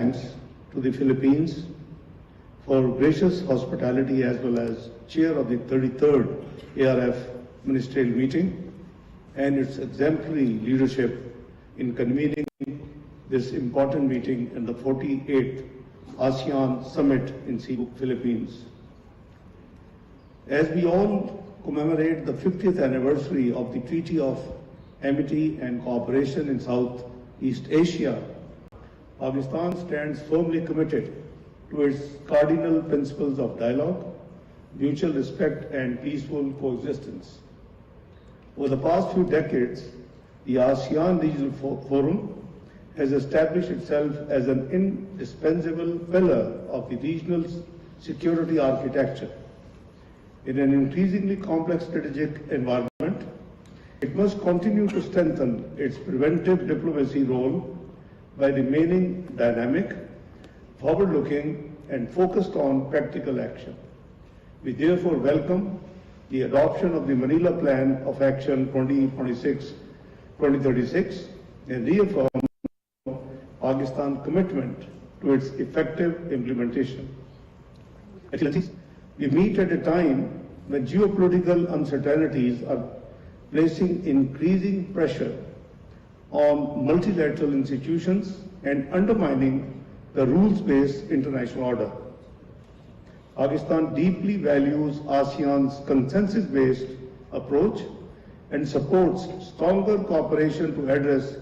thanks to the Philippines for gracious hospitality as well as chair of the 33rd ARF ministerial meeting and its exemplary leadership in convening this important meeting in the 48th ASEAN Summit in Cebu, Philippines. As we all commemorate the 50th anniversary of the Treaty of Amity and Cooperation in Southeast Asia, Pakistan stands firmly committed to its cardinal principles of dialogue, mutual respect and peaceful coexistence. Over the past few decades, the ASEAN Regional Forum has established itself as an indispensable pillar of the regional security architecture. In an increasingly complex strategic environment, it must continue to strengthen its preventive diplomacy role by remaining dynamic, forward-looking, and focused on practical action. We therefore welcome the adoption of the Manila Plan of Action 2026-2036 and reaffirm Pakistan's commitment to its effective implementation. Excellencies, we meet at a time when geopolitical uncertainties are placing increasing pressure on multilateral institutions and undermining the rules-based international order. Pakistan deeply values ASEAN's consensus-based approach and supports stronger cooperation to address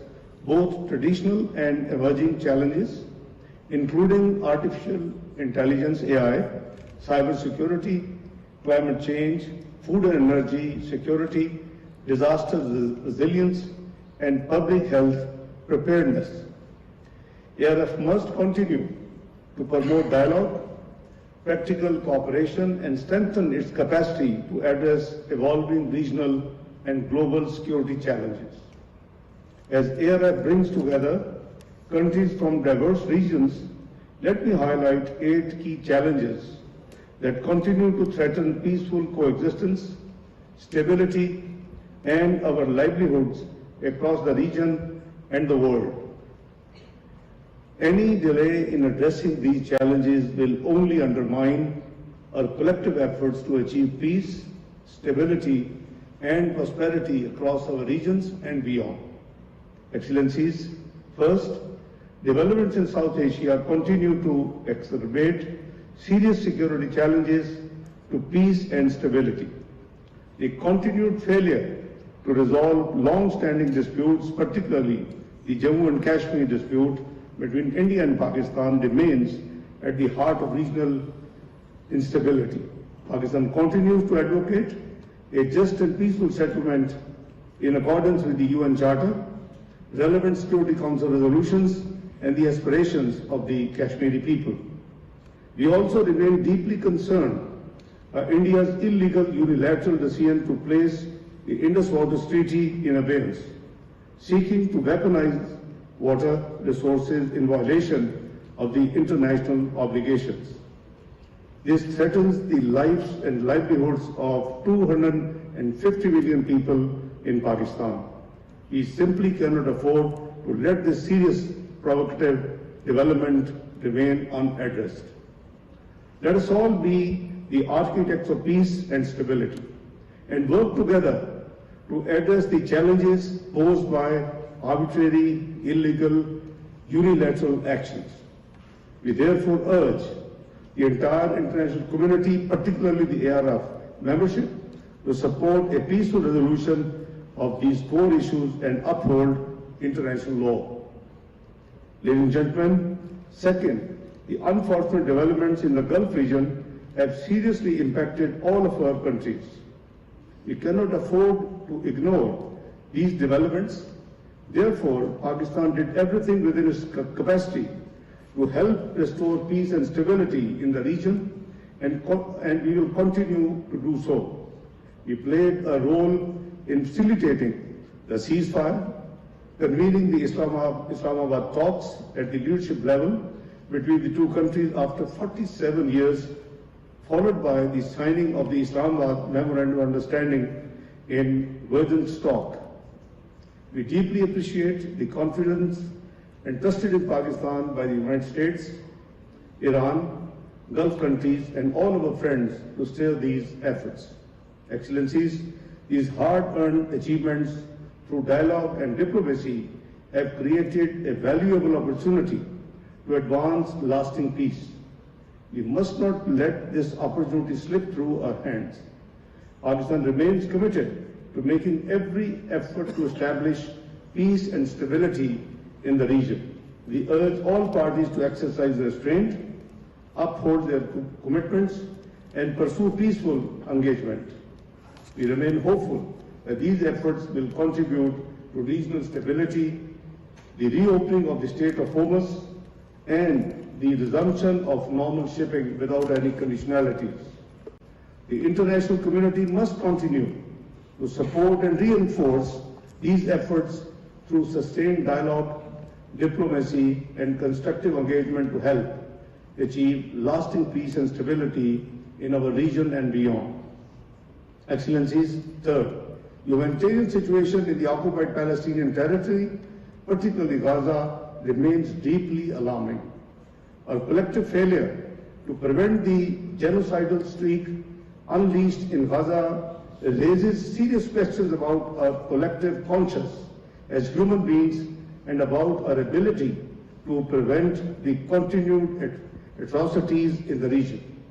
both traditional and emerging challenges, including artificial intelligence (AI), cybersecurity, climate change, food and energy security, disaster resilience, and public health preparedness. ARF must continue to promote dialogue, practical cooperation, and strengthen its capacity to address evolving regional and global security challenges. As ARF brings together countries from diverse regions, let me highlight 8 key challenges that continue to threaten peaceful coexistence, stability, and our livelihoods across the region and the world. Any delay in addressing these challenges will only undermine our collective efforts to achieve peace, stability, and prosperity across our regions and beyond. Excellencies, first, developments in South Asia continue to exacerbate serious security challenges to peace and stability. The continued failure to resolve long-standing disputes, particularly the Jammu and Kashmir dispute between India and Pakistan, remains at the heart of regional instability. Pakistan continues to advocate a just and peaceful settlement in accordance with the UN Charter, relevant Security Council resolutions, and the aspirations of the Kashmiri people. We also remain deeply concerned by India's illegal unilateral decision to place the Indus Waters Treaty in abeyance, seeking to weaponize water resources in violation of the international obligations. This threatens the lives and livelihoods of 250 million people in Pakistan. We simply cannot afford to let this serious provocative development remain unaddressed. Let us all be the architects of peace and stability and work together to address the challenges posed by arbitrary, illegal, unilateral actions. We therefore urge the entire international community, particularly the ARF membership, to support a peaceful resolution of these core issues and uphold international law. Ladies and gentlemen, second, the unfortunate developments in the Gulf region have seriously impacted all of our countries. We cannot afford to ignore these developments. Therefore, Pakistan did everything within its capacity to help restore peace and stability in the region, and we will continue to do so. We played a role in facilitating the ceasefire, convening the Islamabad talks at the leadership level between the two countries after 47 years, followed by the signing of the Islamabad Memorandum of Understanding in virgin stock. We deeply appreciate the confidence entrusted in Pakistan by the United States, Iran, Gulf countries, and all our friends to steer these efforts. Excellencies, these hard-earned achievements through dialogue and diplomacy have created a valuable opportunity to advance lasting peace. We must not let this opportunity slip through our hands. Pakistan remains committed to making every effort to establish peace and stability in the region. We urge all parties to exercise restraint, uphold their commitments, and pursue peaceful engagement. We remain hopeful that these efforts will contribute to regional stability, the reopening of the Strait of Hormuz, and the resumption of normal shipping without any conditionalities. The international community must continue to support and reinforce these efforts through sustained dialogue, diplomacy, and constructive engagement to help achieve lasting peace and stability in our region and beyond. Excellencies, third, the humanitarian situation in the occupied Palestinian territory, particularly Gaza, remains deeply alarming. Our collective failure to prevent the genocidal streak unleashed in Gaza raises serious questions about our collective conscience as human beings and about our ability to prevent the continued atrocities in the region.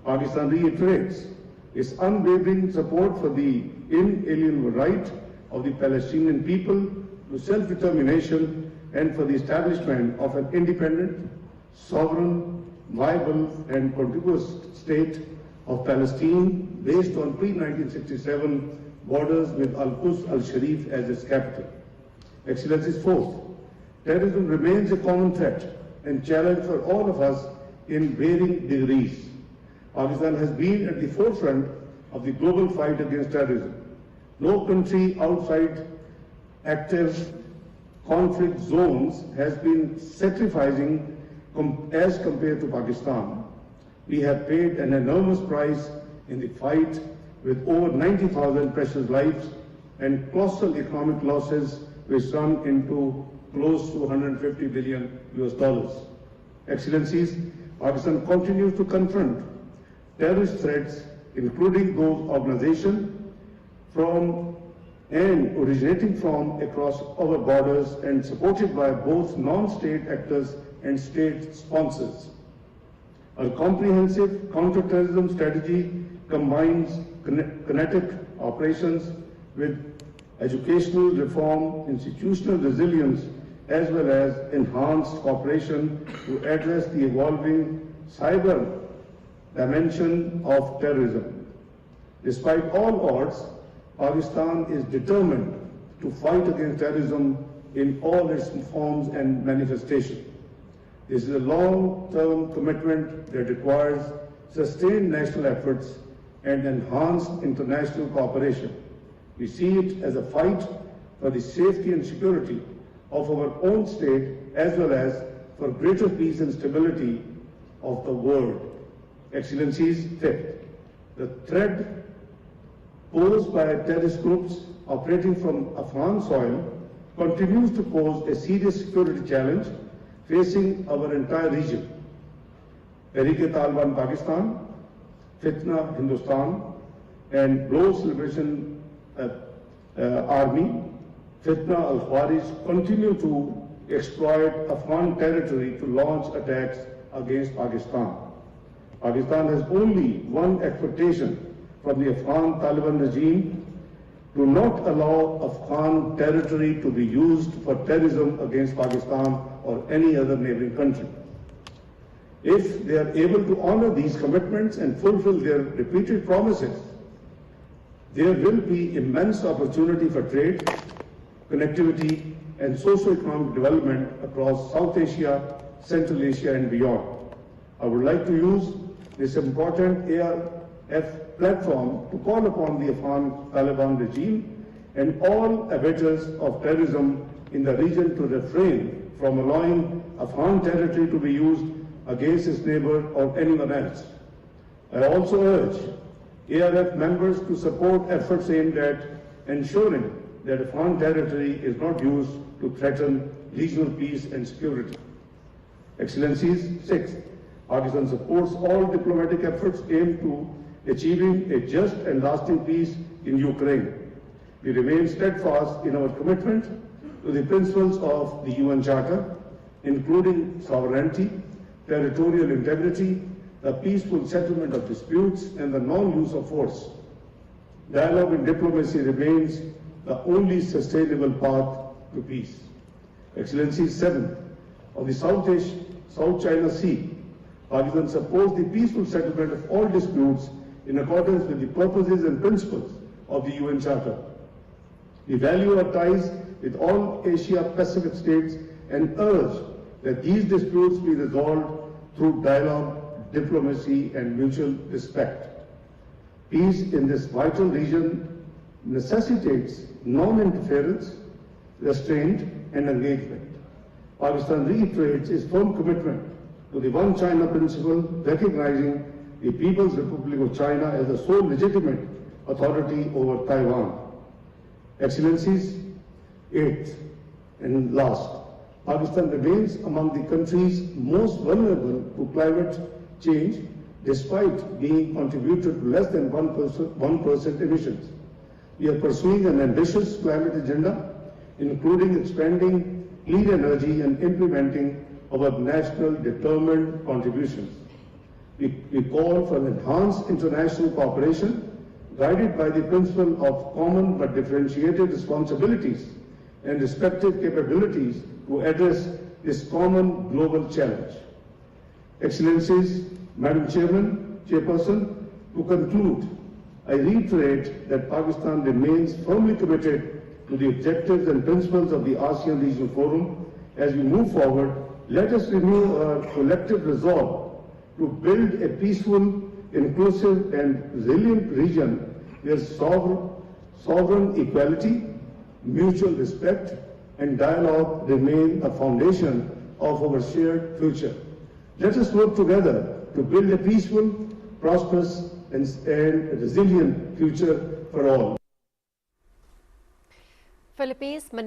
Pakistan reiterates its unwavering support for the inalienable right of the Palestinian people to self-determination and for the establishment of an independent, sovereign, viable and contiguous state of Palestine based on pre-1967 borders with Al-Quds al-Sharif as its capital. Excellencies, fourth, terrorism remains a common threat and challenge for all of us in varying degrees. Pakistan has been at the forefront of the global fight against terrorism. No country outside active conflict zones has been sacrificing as compared to Pakistan. We have paid an enormous price in the fight with over 90,000 precious lives and colossal economic losses which run into close to $150 billion US. Excellencies, Pakistan continues to confront terrorist threats, including those organizations from and originating from across our borders and supported by both non-state actors and state sponsors. Our comprehensive counter-terrorism strategy combines kinetic operations with educational reform, institutional resilience, as well as enhanced cooperation to address the evolving cyber dimension of terrorism. Despite all odds, Pakistan is determined to fight against terrorism in all its forms and manifestations. This is a long-term commitment that requires sustained national efforts and enhanced international cooperation. We see it as a fight for the safety and security of our own state as well as for greater peace and stability of the world. Excellencies, fifth, the threat posed by terrorist groups operating from Afghan soil continues to pose a serious security challenge facing our entire region. Tehreek-e-Taliban Pakistan, Fitna Hindustan, and Global Liberation Army, Fitna al-Khawarij, continue to exploit Afghan territory to launch attacks against Pakistan. Pakistan has only one expectation from the Afghan Taliban regime to not allow Afghan territory to be used for terrorism against Pakistan or any other neighboring country. If they are able to honor these commitments and fulfill their repeated promises, there will be immense opportunity for trade, connectivity, and socio-economic development across South Asia, Central Asia, and beyond. I would like to use this important ARF platform to call upon the Afghan Taliban regime and all abettors of terrorism in the region to refrain from allowing Afghan territory to be used against its neighbor or anyone else. I also urge ARF members to support efforts aimed at ensuring that Afghan territory is not used to threaten regional peace and security. Excellencies, sixth, Pakistan supports all diplomatic efforts aimed to achieving a just and lasting peace in Ukraine. We remain steadfast in our commitment to the principles of the UN Charter, including sovereignty, territorial integrity, the peaceful settlement of disputes, and the non-use of force. Dialogue and diplomacy remains the only sustainable path to peace. Excellencies, seventh, on the South China Sea, Pakistan supports the peaceful settlement of all disputes in accordance with the purposes and principles of the UN Charter. We value our ties with all Asia-Pacific states and urge that these disputes be resolved through dialogue, diplomacy, and mutual respect. Peace in this vital region necessitates non-interference, restraint, and engagement. Pakistan reiterates its firm commitment to the One China principle, recognizing the People's Republic of China as the sole legitimate authority over Taiwan. Excellencies, eighth and last, Pakistan remains among the countries most vulnerable to climate change despite being contributed to less than 1% emissions. We are pursuing an ambitious climate agenda, including expanding clean energy and implementing our national determined contributions. We call for enhanced international cooperation guided by the principle of common but differentiated responsibilities and respective capabilities to address this common global challenge. Excellencies, Madam Chairperson, to conclude, I reiterate that Pakistan remains firmly committed to the objectives and principles of the ASEAN Regional Forum. As we move forward, let us renew our collective resolve to build a peaceful, inclusive, and resilient region where sovereign equality, mutual respect, and dialogue remain the foundation of our shared future. Let us work together to build a peaceful, prosperous, and resilient future for all. Philippines